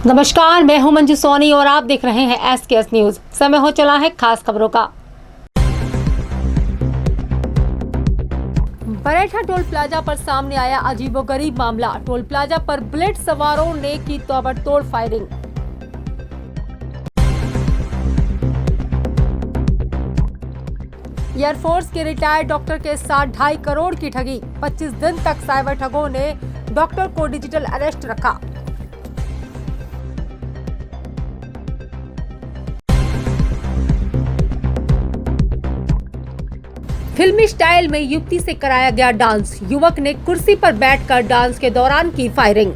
नमस्कार, मैं हूं मंजू सोनी और आप देख रहे हैं SKS न्यूज। समय हो चला है खास खबरों का। बरेठा टोल प्लाजा पर सामने आया अजीबोगरीब मामला। टोल प्लाजा पर बुलेट सवारों ने की ताबड़तोड़ फायरिंग। एयरफोर्स के रिटायर्ड डॉक्टर के साथ 2.5 करोड़ की ठगी। 25 दिन तक साइबर ठगों ने डॉक्टर को डिजिटल अरेस्ट रखा। फिल्मी स्टाइल में युवती से कराया गया डांस। युवक ने कुर्सी पर बैठकर डांस के दौरान की फायरिंग।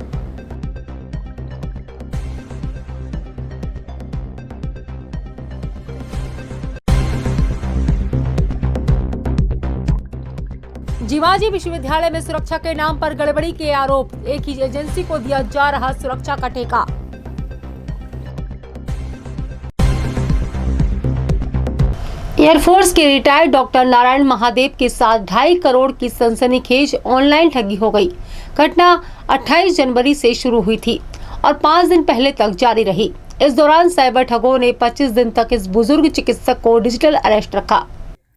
जिवाजी विश्वविद्यालय में सुरक्षा के नाम पर गड़बड़ी के आरोप। एक ही एजेंसी को दिया जा रहा सुरक्षा का ठेका। एयरफोर्स के रिटायर्ड डॉक्टर नारायण महादेव के साथ 2.5 करोड़ की सनसनीखेज ऑनलाइन ठगी हो गई। घटना 28 जनवरी से शुरू हुई थी और 5 दिन पहले तक जारी रही। इस दौरान साइबर ठगों ने 25 दिन तक इस बुजुर्ग चिकित्सक को डिजिटल अरेस्ट रखा।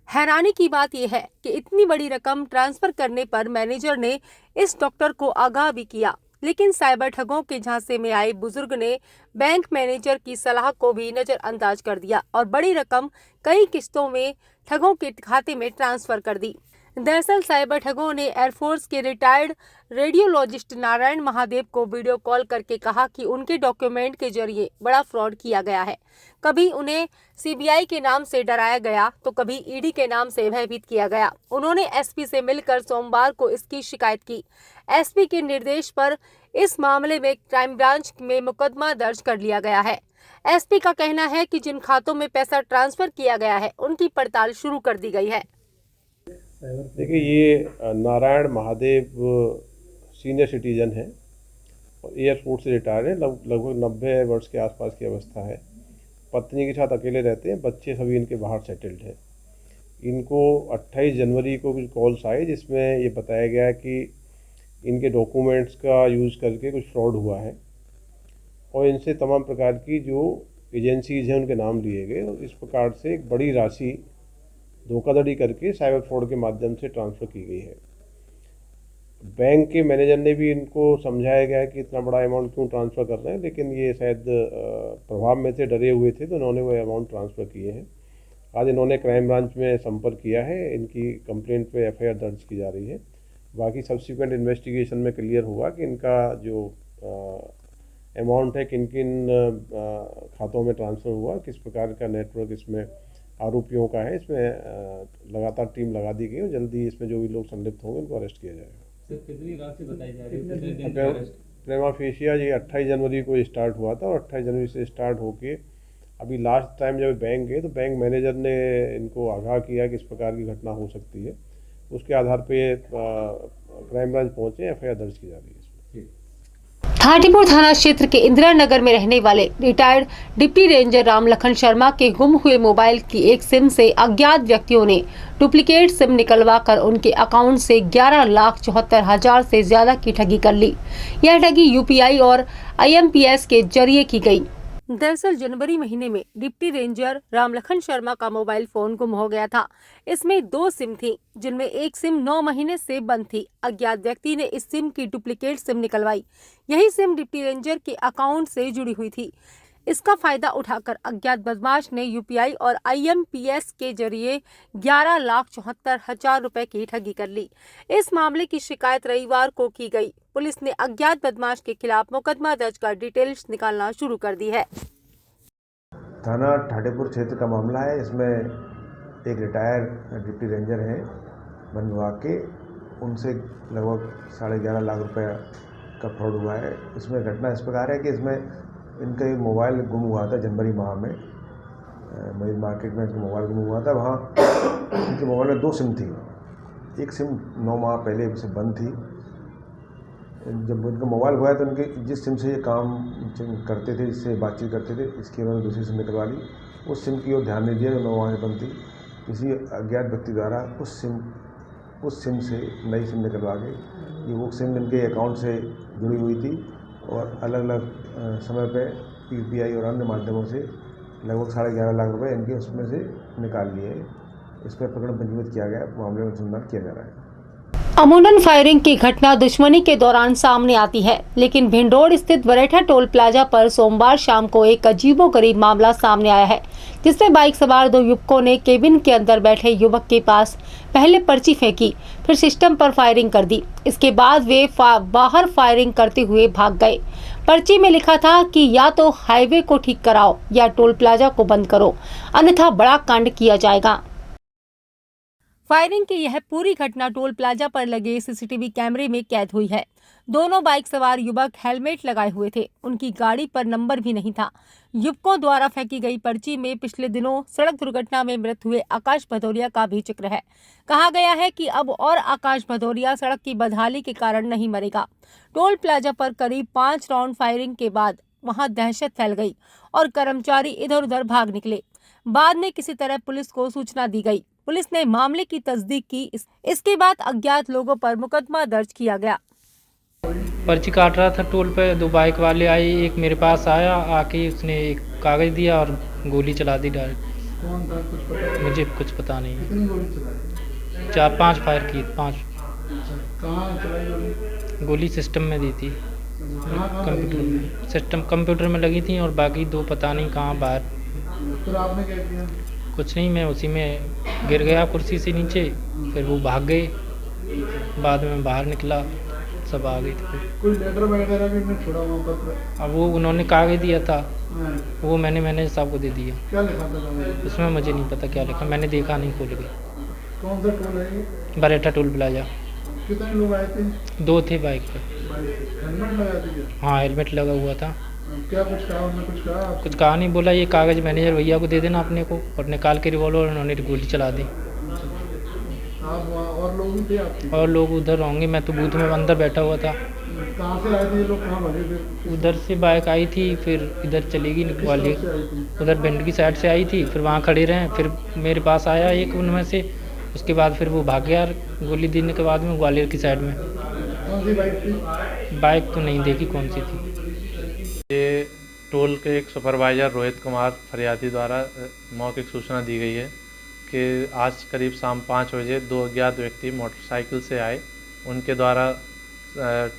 हैरानी की बात यह है कि इतनी बड़ी रकम ट्रांसफर करने पर मैनेजर ने इस डॉक्टर को आगाह भी किया, लेकिन साइबर ठगों के झांसे में आए बुजुर्ग ने बैंक मैनेजर की सलाह को भी नजरअंदाज कर दिया और बड़ी रकम कई किस्तों में ठगों के खाते में ट्रांसफर कर दी। दरअसल साइबर ठगों ने एयरफोर्स के रिटायर्ड रेडियोलॉजिस्ट नारायण महादेव को वीडियो कॉल करके कहा कि उनके डॉक्यूमेंट के जरिए बड़ा फ्रॉड किया गया है। कभी उन्हें CBI के नाम से डराया गया तो कभी ED के नाम से भयभीत किया गया। उन्होंने SP से मिलकर सोमवार को इसकी शिकायत की। SP के निर्देश पर इस मामले में क्राइम ब्रांच में मुकदमा दर्ज कर लिया गया है। SP का कहना है कि जिन खातों में पैसा ट्रांसफर किया गया है उनकी पड़ताल शुरू कर दी गई है। देखिए, ये नारायण महादेव सीनियर सिटीजन है और एयरफोर्स से रिटायर है। लगभग 90 वर्ष के आसपास की अवस्था है। पत्नी के साथ अकेले रहते हैं। बच्चे सभी इनके बाहर सेटल्ड हैं। इनको 28 जनवरी को कुछ कॉल्स आए जिसमें ये बताया गया कि इनके डॉक्यूमेंट्स का यूज़ करके कुछ फ्रॉड हुआ है और इनसे तमाम प्रकार की जो एजेंसीज हैं उनके नाम लिए गए और इस प्रकार से एक बड़ी राशि धोखाधड़ी करके साइबर फ्रॉड के माध्यम से ट्रांसफ़र की गई है। बैंक के मैनेजर ने भी इनको समझाया गया कि इतना बड़ा अमाउंट क्यों ट्रांसफ़र कर रहे हैं, लेकिन ये शायद प्रभाव में थे, डरे हुए थे, तो इन्होंने वो अमाउंट ट्रांसफ़र किए हैं। आज इन्होंने क्राइम ब्रांच में संपर्क किया है। इनकी कंप्लेंट पे FIR दर्ज की जा रही है। बाकी सब्सिक्वेंट इन्वेस्टिगेशन में क्लियर हुआ कि इनका जो अमाउंट है किन किन खातों में ट्रांसफ़र हुआ, किस प्रकार का नेटवर्क इसमें आरोपियों का है। इसमें लगातार टीम लगा दी गई और जल्दी इसमें जो भी लोग संलिप्त होंगे उनको अरेस्ट किया जाएगा। कितनी राशि बताई जा रही है? प्रेमा फेशिया ये 28 जनवरी को स्टार्ट हुआ था और 28 जनवरी से स्टार्ट होके अभी लास्ट टाइम जब बैंक गए तो बैंक मैनेजर ने इनको आगाह किया कि इस प्रकार की घटना हो सकती है। उसके आधार पे क्राइम ब्रांच पहुंचे, FIR दर्ज की जा रही है। थाटीपुर थाना क्षेत्र के इंदिरा नगर में रहने वाले retired deputy ranger Ramlakhan Sharma के गुम हुए मोबाइल की एक सिम से अज्ञात व्यक्तियों ने डुप्लीकेट सिम निकलवा कर उनके अकाउंट से 11,74,000 से ज्यादा की ठगी कर ली। यह ठगी UPI और IMPS के जरिए की गई। दरअसल जनवरी महीने में डिप्टी रेंजर रामलखन शर्मा का मोबाइल फोन गुम हो गया था। इसमें 2 सिम थी, जिनमें एक सिम 9 महीने से बंद थी। अज्ञात व्यक्ति ने इस सिम की डुप्लीकेट सिम निकलवाई। यही सिम डिप्टी रेंजर के अकाउंट से जुड़ी हुई थी। इसका फायदा उठाकर अज्ञात बदमाश ने UPI और IMPS के जरिए 11,74,000 रुपए की ठगी कर ली। इस मामले की शिकायत रविवार को की गई। पुलिस ने अज्ञात बदमाश के खिलाफ मुकदमा दर्ज कर डिटेल्स निकालना शुरू कर दी है। थाना ठाटेपुर क्षेत्र का मामला है। इसमें एक रिटायर्ड डिप्टी रेंजर हैं वन विभाग के, उनसे लगभग 11.5 लाख रुपए का फ्रॉड हुआ है। इसमें घटना इस प्रकार है कि इसमें इनका एक मोबाइल गुम हुआ था जनवरी माह में। मरीज मार्केट में इनका मोबाइल गुम हुआ था। वहाँ इनके मोबाइल में 2 सिम थी। एक सिम 9 माह पहले से बंद थी। जब उनका मोबाइल हुआ तो उनके जिस सिम से ये काम करते थे, जिससे बातचीत करते थे, इसकी उन्होंने दूसरी सिम निकलवा ली। उस सिम की ओर ध्यान नहीं दिया जो 9 माह से बंद थी। किसी अज्ञात व्यक्ति द्वारा उस सिम से नई सिम निकलवा के ये वो सिम इनके अकाउंट से जुड़ी हुई थी और अलग अलग समय पे UPI और अन्य माध्यमों से लगभग 11.5 लाख रुपए इनके उसमें से निकाल लिए। इस पर प्रकरण पंजीबद्ध किया गया, मामले में अनुसंधान किया जा रहा है। अमूमन फायरिंग की घटना दुश्मनी के दौरान सामने आती है, लेकिन भिंडोर स्थित बरेठा टोल प्लाजा पर सोमवार शाम को एक अजीबोगरीब मामला सामने आया है, जिसमें बाइक सवार 2 युवकों ने केबिन के अंदर बैठे युवक के पास पहले पर्ची फेंकी, फिर सिस्टम पर फायरिंग कर दी। इसके बाद वे बाहर फायरिंग करते हुए भाग गए। पर्ची में लिखा था कि या तो हाईवे को ठीक कराओ या टोल प्लाजा को बंद करो, अन्यथा बड़ा कांड किया जाएगा। फायरिंग की यह पूरी घटना टोल प्लाजा पर लगे सीसीटीवी कैमरे में कैद हुई है। दोनों बाइक सवार युवक हेलमेट लगाए हुए थे। उनकी गाड़ी पर नंबर भी नहीं था। युवकों द्वारा फेंकी गई पर्ची में पिछले दिनों सड़क दुर्घटना में मृत हुए आकाश भदौरिया का भी जिक्र है। कहा गया है कि अब और आकाश भदौरिया सड़क की बदहाली के कारण नहीं मरेगा। टोल प्लाजा पर करीब 5 राउंड फायरिंग के बाद वहां दहशत फैल गई और कर्मचारी इधर उधर भाग निकले। बाद में किसी तरह पुलिस को सूचना दी गई। पुलिस ने मामले की तस्दीक की। इसके बाद अज्ञात लोगों पर मुकदमा दर्ज किया गया। पर्ची काट रहा था टोल पे, 2 बाइक वाले आए, एक मेरे पास आया, आके उसने एक कागज दिया और गोली चला दी डायरेक्ट। कौन था, कुछ पता? मुझे कुछ पता नहीं। कितनी गोली चलाई? 4-5 फायर की, 5 कहाँ चलाई गोली? गोली सिस्टम में दी थी, कंप्यूटर में। सिस्टम कंप्यूटर में लगी थी और बाकी 2 पता नहीं कहाँ बाहर। फिर आपने क्या किया? कुछ नहीं, मैं उसी में गिर गया कुर्सी से नीचे, फिर वो भाग गए। बाद में बाहर निकला, सब आ गए थे। कोई लेटर वगैरह भी नहीं छोड़ा हुआ, पत्र? अब वो उन्होंने कागज दिया था, हाँ। वो मैंने साहब को दे दिया। क्या लिखा था कागज? उसमें मुझे नहीं पता क्या लिखा, मैंने देखा नहीं खोल के। कौन सा टोल है ये? Baretha toll plaza. कितने लोग आए थे? 2 थे बाइक पे। हेलमेट लगाए थे क्या? हाँ, हेलमेट लगा हुआ था। क्या कुछ कहा उन्होंने? कुछ कहा आपसे? कुछ कहा नहीं, बोला ये कागज मैनेजर भैया को दे देना अपने को, और निकाल के रिवॉल्वर उन्होंने गोली चला दी। आप वहाँ और लोग भी थे आपके? और लोग उधर होंगे, मैं तो बूथ में अंदर बैठा हुआ था। कहाँ से आए थे ये लोग, कहाँ भगे थे? उधर से बाइक आई थी, फिर इधर चलेगी किस वाली, तरफ से आई थी? उधर भिंड की साइड से आई थी, फिर वहाँ खड़े रहे, फिर मेरे पास आया एक उनमें से। उसके बाद फिर वो भाग गया गोली देने के बाद में ग्वालियर की साइड में। कौन सी बाइक थी? बाइक तो नहीं देखी कौन सी थी। ये टोल के एक सुपरवाइज़र रोहित कुमार फरियादी द्वारा मौखिक सूचना दी गई है कि आज करीब शाम 5 बजे 2 अज्ञात व्यक्ति मोटरसाइकिल से आए। उनके द्वारा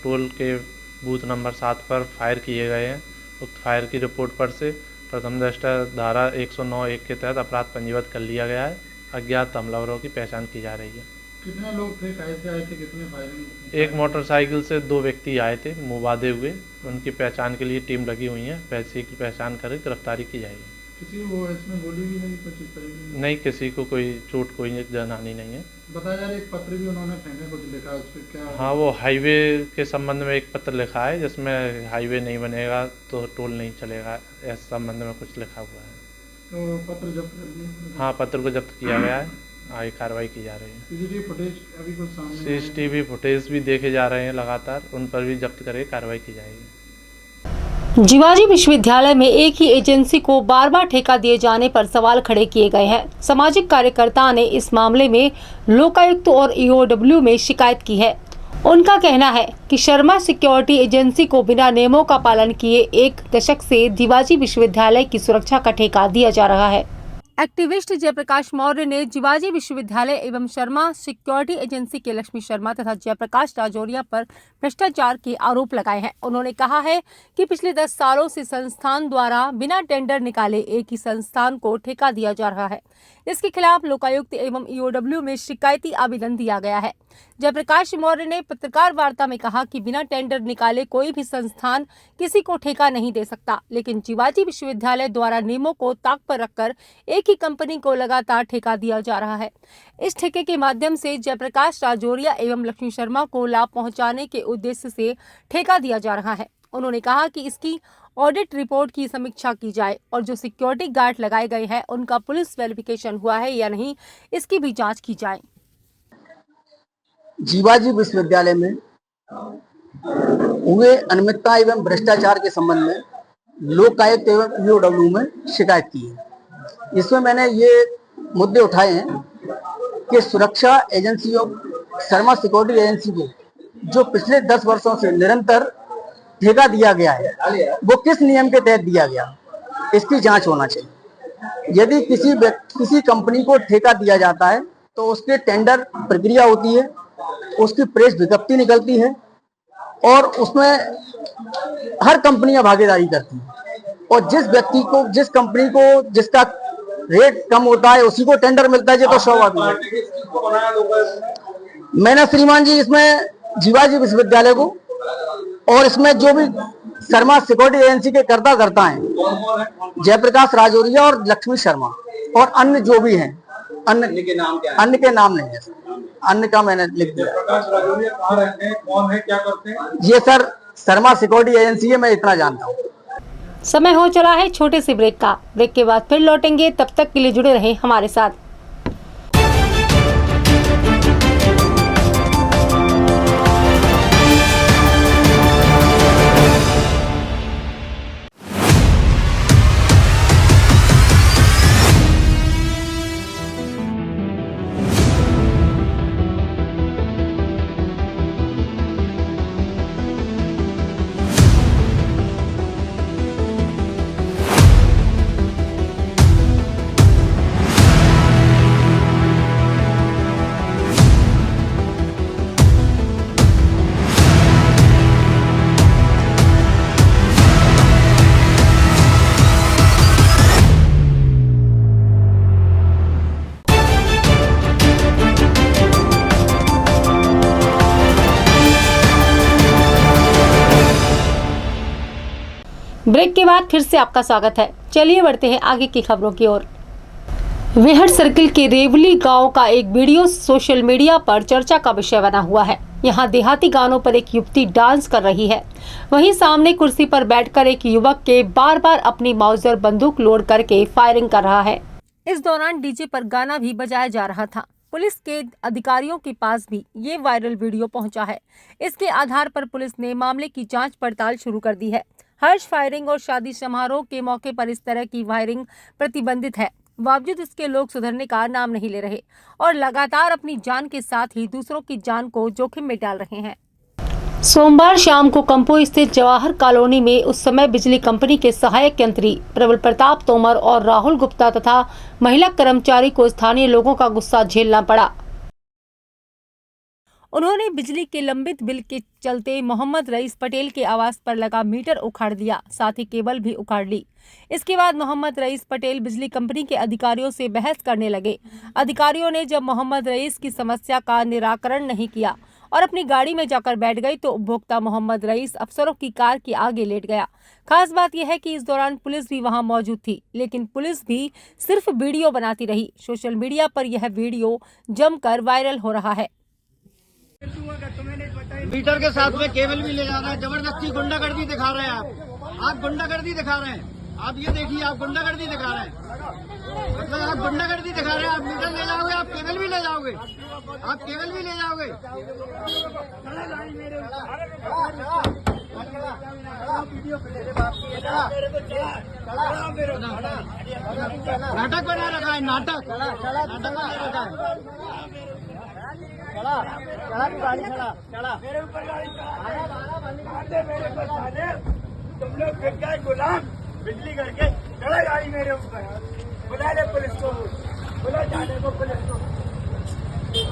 टोल के बूथ नंबर 7 पर फायर किए गए हैं। उक्त फायर की रिपोर्ट पर से प्रथम दृष्टया धारा 109(1) के तहत अपराध पंजीबद्ध कर लिया गया है। अज्ञात हमलावरों की पहचान की जा रही है। कितने लोग थे, कैसे आए थे, कितने फायरिंग? एक मोटरसाइकिल से 2 व्यक्ति आए थे मुँह बांधे हुए। उनकी पहचान के लिए टीम लगी हुई है, पैसे की पहचान कर गिरफ्तारी की जाएगी। किसी को इसमें गोली भी नहीं, कुछ इस तरीके की? नहीं, किसी को कोई चोट, कोई जनहानि नहीं है। बताया जा रहा है एक पत्र भी उन्होंने फेंका, कुछ लिखा, उस पर क्या? हाँ, वो हाईवे के संबंध में एक पत्र लिखा है जिसमें हाईवे नहीं बनेगा तो टोल नहीं चलेगा, इस संबंध में कुछ लिखा हुआ है। तो पत्र जब्त कर दिया? हाँ, पत्र को जब्त किया गया है, आगे कार्रवाई की जा रही है। सीसीटीवी फुटेज अभी कुछ सामने आया है? सीसीटीवी फुटेज भी देखे जा रहे हैं लगातार, उन पर भी जब्त करके कार्रवाई की जाएगी। जिवाजी विश्वविद्यालय में एक ही एजेंसी को बार बार ठेका दिए जाने पर सवाल खड़े किए गए हैं। सामाजिक कार्यकर्ता ने इस मामले में लोकायुक्त और ईओडब्ल्यू में शिकायत की है। उनका कहना है कि शर्मा सिक्योरिटी एजेंसी को बिना नियमों का पालन किए 1 दशक से जिवाजी विश्वविद्यालय की सुरक्षा का ठेका दिया जा रहा है। एक्टिविस्ट जयप्रकाश मौर्य ने जिवाजी विश्वविद्यालय एवं शर्मा सिक्योरिटी एजेंसी के लक्ष्मी शर्मा तथा जयप्रकाश राजौरिया पर भ्रष्टाचार के आरोप लगाए हैं। उन्होंने कहा है कि पिछले 10 सालों से संस्थान द्वारा बिना टेंडर निकाले एक ही संस्थान को ठेका दिया जा रहा है, जिसके खिलाफ लोकायुक्त एवं ईओडब्ल्यू में शिकायती आवेदन दिया गया है। जयप्रकाश मौर्य ने पत्रकार वार्ता में कहा कि बिना टेंडर निकाले कोई भी संस्थान किसी को ठेका नहीं दे सकता, लेकिन जिवाजी विश्वविद्यालय द्वारा नियमों को ताक पर रखकर एक ही कंपनी को लगातार ठेका दिया जा रहा है। इस ठेके के माध्यम से जयप्रकाश राजौरिया एवं लक्ष्मी शर्मा को लाभ पहुंचाने के उद्देश्य से ठेका दिया जा रहा है। उन्होंने कहा कि इसकी ऑडिट रिपोर्ट की समीक्षा की जाए और जो सिक्योरिटी गार्ड लगाए गए हैं उनका पुलिस वेरिफिकेशन हुआ है या नहीं, इसकी भी जांच की जाए। जिवाजी विश्वविद्यालय में हुए अनियमितता एवं भ्रष्टाचार के संबंध में लोकायुक्त एवं ईओडब्ल्यू में शिकायत की है। इसमें मैंने ये मुद्दे उठाए हैं कि सुरक्षा एजेंसियों, शर्मा सिक्योरिटी एजेंसी को जो पिछले 10 वर्षों से निरंतर ठेका दिया गया है वो किस नियम के तहत दिया गया, इसकी जांच होना चाहिए। यदि किसी कंपनी को ठेका दिया जाता है तो उसके टेंडर प्रक्रिया होती है, उसकी प्रेस विज्ञप्ति निकलती है और उसमें हर कंपनियां भागीदारी करती हैं और जिस कंपनी को जिसका रेट कम होता है उसी को टेंडर मिलता है। ये तो स्वाभाविक है। मैंने श्रीमान जी इसमें जीवाजी विश्वविद्यालय को और इसमें जो भी शर्मा सिक्योरिटी एजेंसी के करता हैं जयप्रकाश राजौरिया और लक्ष्मी शर्मा और अन्य जो भी हैं, अन्य के नाम नहीं है सर, अन्य का मैंने लिख दिया। प्रकाश राजौरिया कहाँ रहते हैं, कौन है, क्या करते हैं? ये सर शर्मा सिक्योरिटी एजेंसी है, मैं इतना जानता हूँ। समय हो चला है छोटे से ब्रेक का। ब्रेक के बाद फिर लौटेंगे, तब तक के लिए जुड़े रहें हमारे साथ। ब्रेक के बाद फिर से आपका स्वागत है। चलिए बढ़ते हैं आगे की खबरों की ओर। वेहर सर्किल के रेवली गांव का एक वीडियो सोशल मीडिया पर चर्चा का विषय बना हुआ है। यहां देहाती गानों पर एक युवती डांस कर रही है, वहीं सामने कुर्सी पर बैठकर एक युवक के बार बार अपनी माउजर बंदूक लोड करके फायरिंग कर रहा है। इस दौरान डीजे पर गाना भी बजाया जा रहा था। पुलिस के अधिकारियों के पास भी ये वायरल वीडियो पहुंचा है। इसके आधार पर पुलिस ने मामले की जांच पड़ताल शुरू कर दी है। हर्ष फायरिंग और शादी समारोह के मौके पर इस तरह की फायरिंग प्रतिबंधित है। बावजूद इसके लोग सुधरने का नाम नहीं ले रहे और लगातार अपनी जान के साथ ही दूसरों की जान को जोखिम में डाल रहे हैं। सोमवार शाम को कंपो स्थित जवाहर कॉलोनी में उस समय बिजली कंपनी के सहायक यंत्री प्रबल प्रताप तोमर और राहुल गुप्ता तथा महिला कर्मचारी को स्थानीय लोगों का गुस्सा झेलना पड़ा। उन्होंने बिजली के लंबित बिल के चलते मोहम्मद रईस पटेल के आवास पर लगा मीटर उखाड़ दिया, साथ ही केबल भी उखाड़ ली। इसके बाद मोहम्मद रईस पटेल बिजली कंपनी के अधिकारियों से बहस करने लगे। अधिकारियों ने जब मोहम्मद रईस की समस्या का निराकरण नहीं किया और अपनी गाड़ी में जाकर बैठ गई तो उपभोक्ता मोहम्मद रईस अफसरों की कार के आगे लेट गया। खास बात यह है कि इस दौरान पुलिस भी वहां मौजूद थी, लेकिन पुलिस भी सिर्फ वीडियो बनाती रही। सोशल मीडिया पर यह वीडियो जमकर वायरल हो रहा है। मीटर के साथ में केबल भी ले जा रहा है, जबरदस्ती गुंडागर्दी दिखा रहे हैं आप गुंडागर्दी दिखा रहे हैं। आप ये देखिए, आप गुंडागर्दी दिखा रहे हैं, मतलब आप गुंडागर्दी दिखा रहे हैं। आप मीटर ले जाओगे, आप केबल भी ले जाओगे, आप केबल भी ले जाओगे। नाटक बना रखा है, नाटक बना रखा है। चला गाड़ी चला मेरे ऊपर गाड़ी तुम लोग फिर गए गुलाम बिजली करके। चला गाड़ी मेरे ऊपर, बुला ले पुलिस को, बुला जाने को पुलिस को।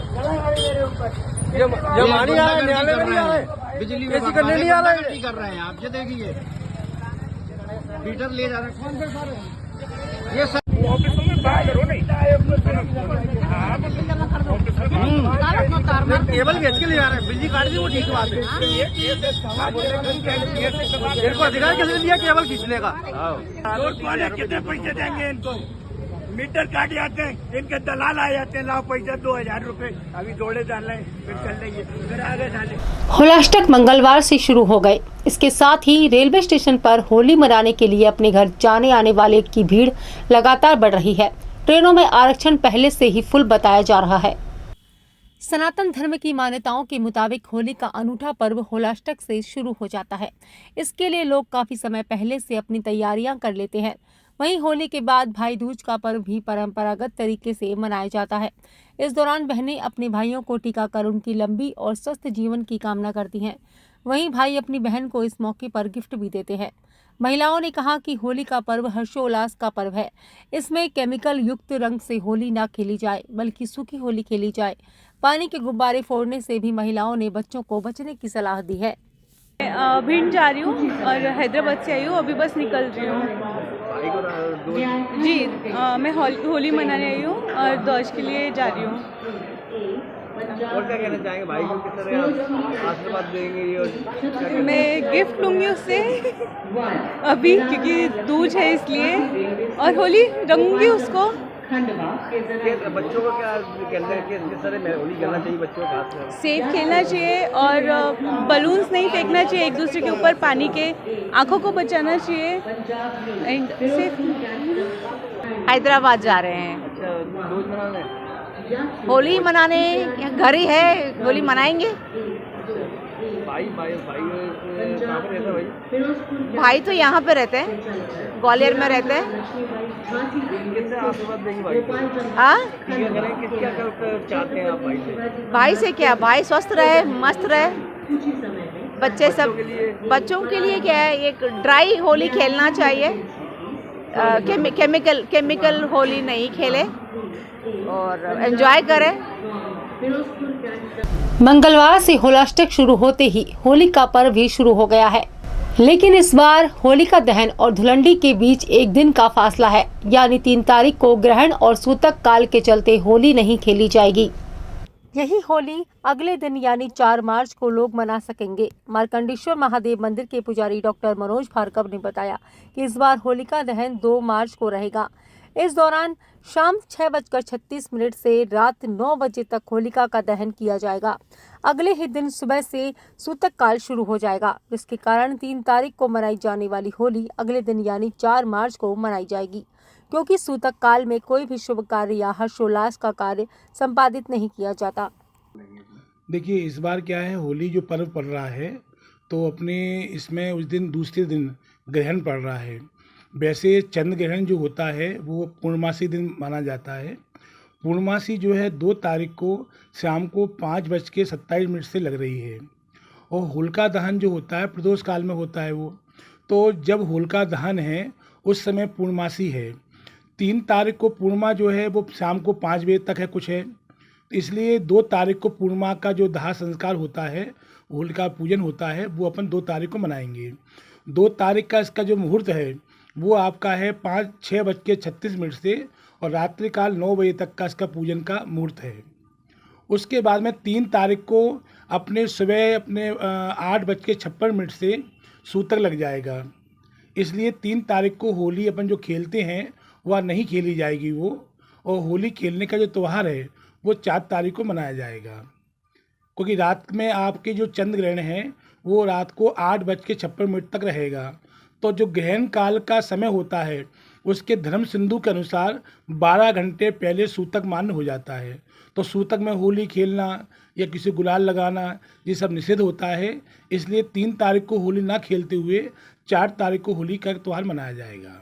चला गाड़ी मेरे ऊपर। ये मानी आ रहा है, न्यायालय में नहीं आ रहा है, बिजली कैसी करने नहीं आ रहा है, कर रहे हैं आप। ये देखिए मीटर ले जा रहे हैं, कौन से सारे ये सब ऑफिस में बात करो नहीं। केबल भेज के ले जा रहे हैं, बिजली काट दी, वो ठीक बात है। मेरे को अधिकार किसने दिया केबल खींचने का? कितने पैसे देंगे इनको? मीटर काट जाते हैं, इनके दलाल आ जाते हैं, लाओ पैसा 2000 रुपए, अभी जोड़े डाल रहे हैं, फिर चल रही है, फिर आगे डाले। होलाष्टक मंगलवार से शुरू हो गए। इसके साथ ही रेलवे स्टेशन पर होली मनाने के लिए अपने घर जाने आने वाले की भीड़ लगातार बढ़ रही है। ट्रेनों में आरक्षण पहले से ही फुल बताया जा रहा है। सनातन धर्म की मान्यताओं के मुताबिक होली का अनूठा पर्व होलाष्टक से शुरू हो जाता है। इसके लिए लोग काफी समय पहले से अपनी तैयारियां कर लेते हैं। वहीं होली के बाद भाई दूज का पर्व भी परंपरागत तरीके से मनाया जाता है। इस दौरान बहनें अपने भाइयों को टीका कर उनकी लंबी और स्वस्थ जीवन की कामना करती हैं। वहीं भाई अपनी बहन को इस मौके पर गिफ्ट भी देते हैं। महिलाओं ने कहा कि होली का पर्व हर्षोल्लास का पर्व है। इसमें केमिकल युक्त रंग से होली ना खेली जाए, बल्कि सूखी होली खेली जाए। पानी के गुब्बारे फोड़ने से भी महिलाओं ने बच्चों को बचने की सलाह दी है। भिंड जा रही हूँ और हैदराबाद से आई हूँ, अभी बस निकल रही हूँ जी। मैं होली मनाने आई हूँ और दौज के लिए जा रही हूँ। और क्या कहना चाहेंगे भाई को, किस तरह आशीर्वाद देंगे और मैं गिफ्ट लूँगी उससे अभी, क्योंकि दूज है इसलिए, और होली रंगूंगी उसको। बच्चों को क्या कहते हैं कि किस तरह होली खेलना चाहिए बच्चों को? खास सेफ खेलना चाहिए और बलून्स नहीं फेंकना चाहिए एक दूसरे के ऊपर, पानी के, आँखों को बचाना चाहिए एंड सेफ। हैदराबाद जा रहे हैं। अच्छा, दूज मनाने? होली मनाने घर ही है, होली मनाएंगे। भाई कहाँ पर रहता भाई? भाई तो यहाँ पे रहते हैं, ग्वालियर में रहते हैं। किससे आशीर्वाद देंगे भाई को? हाँ, क्या चाहते हैं आप भाई से? भाई से क्या, भाई स्वस्थ रहे, मस्त रहे। बच्चे सब, बच्चों के लिए क्या है, एक ड्राई होली खेलना चाहिए। केमिकल होली नहीं खेले और एंजॉय करें। मंगलवार से होलाष्टक शुरू होते ही होली का पर्व भी शुरू हो गया है, लेकिन इस बार होलिका दहन और धुलंडी के बीच एक दिन का फासला है, यानी 3 तारीख को ग्रहण और सूतक काल के चलते होली नहीं खेली जाएगी। यही होली अगले दिन यानी 4 मार्च को लोग मना सकेंगे। मार्कंडेश्वर महादेव मंदिर के पुजारी डॉक्टर मनोज भार्गव ने बताया कि इस बार होलिका दहन 2 मार्च को रहेगा। इस दौरान शाम 6:36 से रात 9 बजे तक होलिका का दहन किया जाएगा। अगले ही दिन सुबह से सूतक काल शुरू हो जाएगा, जिसके कारण 3 तारीख को मनाई जाने वाली होली अगले दिन यानी 4 मार्च को मनाई जाएगी, क्योंकि सूतक काल में कोई भी शुभ कार्य या हर्षोल्लास का कार्य संपादित नहीं किया जाता। देखिए, इस बार क्या है, होली जो पर्व पड़ रहा है तो अपने इसमें उस दिन दूसरे दिन ग्रहण पड़ रहा है। वैसे चंद्र ग्रहण जो होता है वो पूर्णमासी दिन माना जाता है। पूर्णमासी जो है 2 तारीख को शाम को 5:27 से लग रही है। और होलिका दहन जो होता है प्रदोष काल में होता है वो, तो जब होलिका दहन है उस समय पूर्णमासी है। 3 तारीख को पूर्णिमा जो है वो शाम को 5 बजे तक है कुछ है, इसलिए 2 तारीख को पूर्णिमा का जो दाह संस्कार होता है, होलिका पूजन होता है, वो अपन 2 तारीख को मनाएंगे। 2 तारीख का इसका जो मुहूर्त है वो आपका है 6:36 से और रात्रि काल 9 बजे तक का इसका पूजन का मुहूर्त है। उसके बाद में 3 तारीख को अपने सुबह 8:56 से सूतक लग जाएगा। इसलिए 3 तारीख को होली अपन जो खेलते हैं वह नहीं खेली जाएगी वो, और होली खेलने का जो त्यौहार है वो 4 तारीख को मनाया जाएगा, क्योंकि रात में आपके जो चंद्र ग्रहण है वो रात को 8:56 तक रहेगा। तो जो ग्रहण काल का समय होता है उसके धर्म सिंधु के अनुसार 12 घंटे पहले सूतक मान्य हो जाता है। तो सूतक में होली खेलना या किसी गुलाल लगाना ये सब निषिद्ध होता है। इसलिए 3 तारीख को होली ना खेलते हुए 4 तारीख को होली का त्यौहार मनाया जाएगा।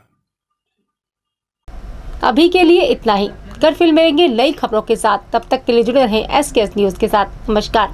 अभी के लिए इतना ही। कल फिर मिलेंगे नई खबरों के साथ, तब तक के लिए जुड़े रहें SKS न्यूज़ के साथ। नमस्कार।